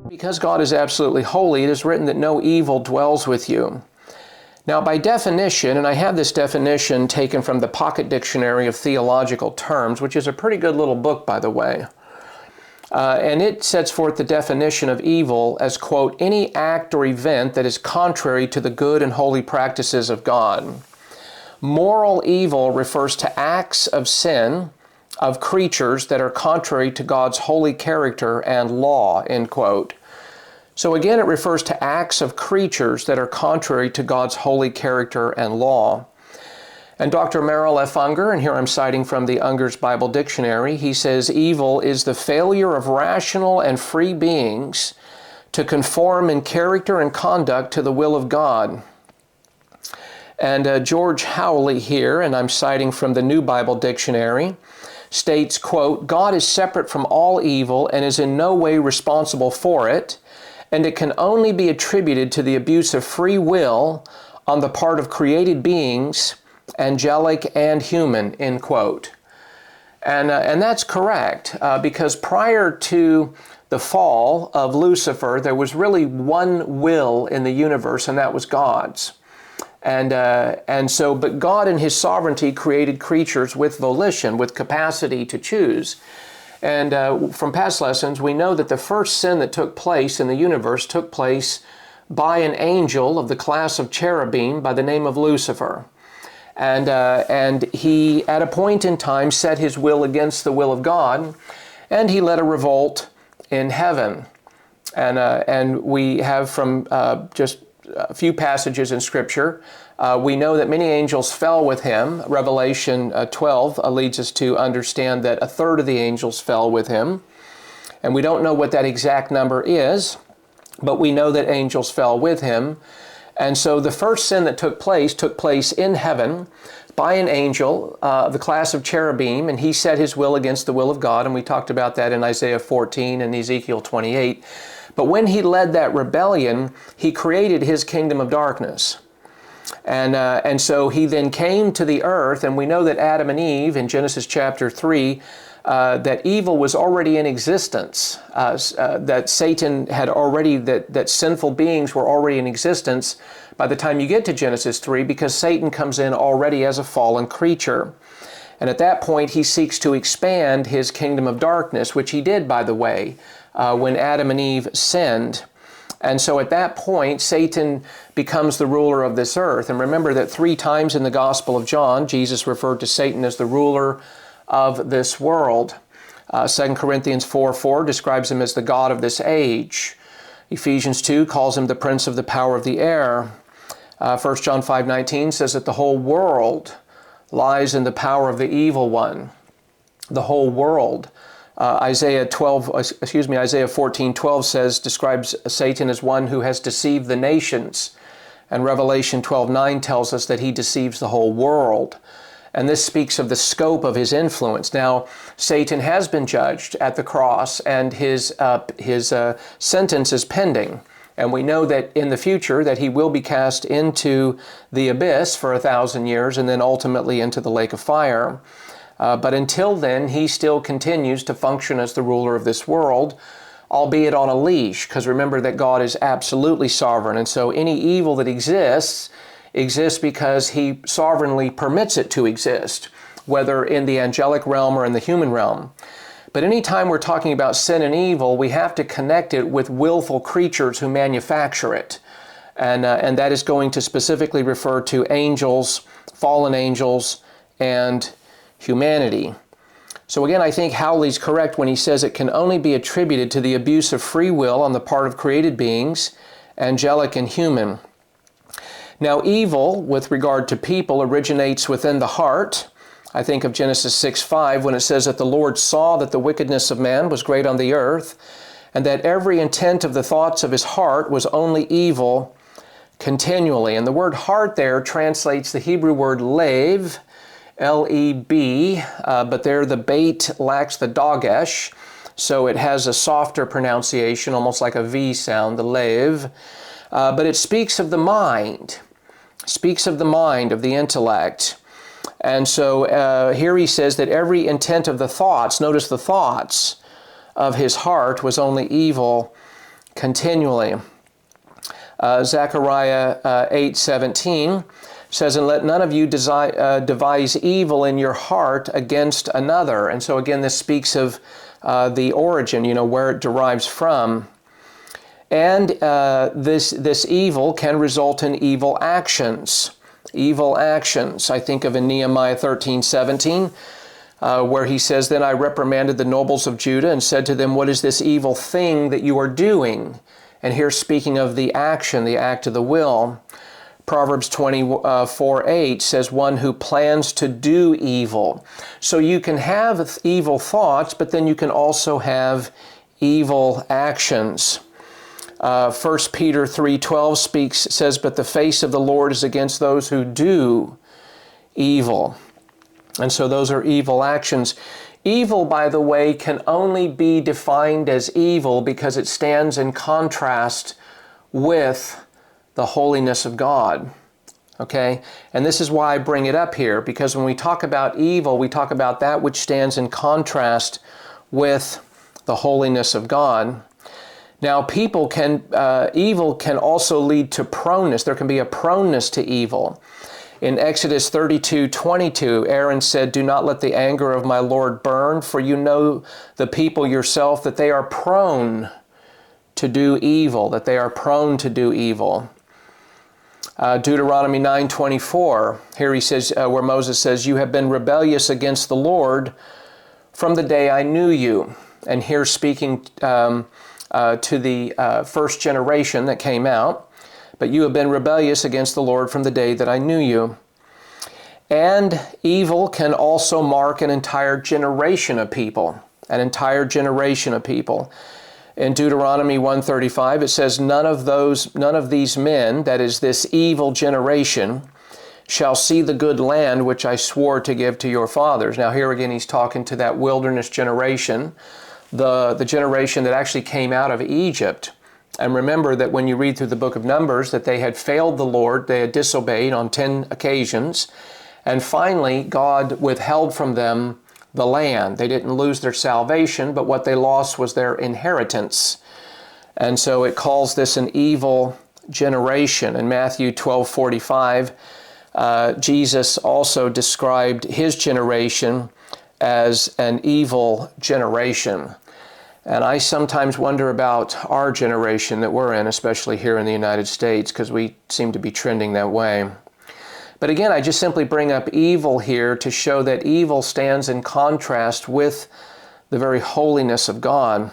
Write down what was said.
Because God is absolutely holy, it is written that no evil dwells with you. Now, by definition, and I have this definition taken from the Pocket Dictionary of Theological Terms, which is a pretty good little book, by the way, and it sets forth the definition of evil as, quote, any act or event that is contrary to the good and holy practices of God. Moral evil refers to acts of sin of creatures that are contrary to God's holy character and law, end quote. So again, it refers to acts of creatures that are contrary to God's holy character and law. And Dr. Merrill F. Unger, and here I'm citing from the Unger's Bible Dictionary, he says, evil is the failure of rational and free beings to conform in character and conduct to the will of God. And George Howley here, and I'm citing from the New Bible Dictionary, states, quote, God is separate from all evil and is in no way responsible for it, and it can only be attributed to the abuse of free will on the part of created beings, angelic and human, end quote. And that's correct, because prior to the fall of Lucifer, there was really one will in the universe, and that was God's. But God in His sovereignty created creatures with volition, with capacity to choose. And from past lessons, we know that the first sin that took place in the universe took place by an angel of the class of cherubim by the name of Lucifer. And he, at a point in time, set his will against the will of God, and he led a revolt in heaven. And we have from just a few passages in Scripture, we know that many angels fell with him. Revelation 12 leads us to understand that a third of the angels fell with him. And we don't know what that exact number is, but we know that angels fell with him. And so the first sin that took place in heaven by an angel of the class of cherubim, and he set his will against the will of God, and we talked about that in Isaiah 14 and Ezekiel 28. But when he led that rebellion, he created his kingdom of darkness. And so he then came to the earth, and we know that Adam and Eve in Genesis chapter 3, that evil was already in existence, that Satan had already, that sinful beings were already in existence by the time you get to Genesis 3, because Satan comes in already as a fallen creature. And at that point, he seeks to expand his kingdom of darkness, which he did, by the way, when Adam and Eve sinned. And so at that point, Satan becomes the ruler of this earth. And remember that 3 times in the Gospel of John, Jesus referred to Satan as the ruler of this world. 2 Corinthians 4:4 describes him as the god of this age. Ephesians 2 calls him the prince of the power of the air. 1 John 5:19 says that the whole world lies in the power of the evil one. The whole world. Isaiah 14:12 describes Satan as one who has deceived the nations. And Revelation 12:9 tells us that he deceives the whole world. And this speaks of the scope of his influence. Now, Satan has been judged at the cross, and his sentence is pending. And we know that in the future that he will be cast into the abyss for 1,000 years and then ultimately into the lake of fire. But until then, he still continues to function as the ruler of this world, albeit on a leash, because remember that God is absolutely sovereign. And so any evil that exists because he sovereignly permits it to exist, whether in the angelic realm or in the human realm. But anytime we're talking about sin and evil, we have to connect it with willful creatures who manufacture it. And that is going to specifically refer to angels, fallen angels, and humanity. So again, I think Howley's correct when he says it can only be attributed to the abuse of free will on the part of created beings, angelic and human. Now, evil, with regard to people, originates within the heart. I think of Genesis 6:5 when it says that the Lord saw that the wickedness of man was great on the earth, and that every intent of the thoughts of his heart was only evil continually. And the word heart there translates the Hebrew word lev, L-E-B, but there the bait lacks the dagesh, so it has a softer pronunciation, almost like a V sound, the lev. But it speaks of the mind, of the intellect. And so here he says that every intent of the thoughts, notice the thoughts of his heart was only evil continually. Zechariah 8:17 says, and let none of you devise evil in your heart against another. And so again, this speaks of the origin, where it derives from. And this evil can result in evil actions. Evil actions. I think of in Nehemiah 13:17, where he says, then I reprimanded the nobles of Judah and said to them, what is this evil thing that you are doing? And here speaking of the action, the act of the will. Proverbs 24:8 says, one who plans to do evil. So you can have evil thoughts, but then you can also have evil actions. 1 Peter 3:12 says, but the face of the Lord is against those who do evil. And so those are evil actions. Evil, by the way, can only be defined as evil because it stands in contrast with the holiness of God. Okay? And this is why I bring it up here, because when we talk about evil, we talk about that which stands in contrast with the holiness of God. Now, evil can also lead to proneness. There can be a proneness to evil. In Exodus 32:22, Aaron said, do not let the anger of my Lord burn, for you know the people yourself, that they are prone to do evil, Deuteronomy 9:24, here he says, where Moses says, you have been rebellious against the Lord from the day I knew you. And here speaking to the first generation that came out, but you have been rebellious against the Lord from the day that I knew you. And evil can also mark an entire generation of people, In Deuteronomy 1:35, it says, none of these men, that is this evil generation, shall see the good land which I swore to give to your fathers. Now here again, he's talking to that wilderness generation, the generation that actually came out of Egypt. And remember that when you read through the book of Numbers, that they had failed the Lord, they had disobeyed on 10 occasions, and finally God withheld from them the land. They didn't lose their salvation, but what they lost was their inheritance. And so it calls this an evil generation. In Matthew 12:45, Jesus also described his generation as an evil generation. And I sometimes wonder about our generation that we're in, especially here in the United States, because we seem to be trending that way. But again, I just simply bring up evil here to show that evil stands in contrast with the very holiness of God.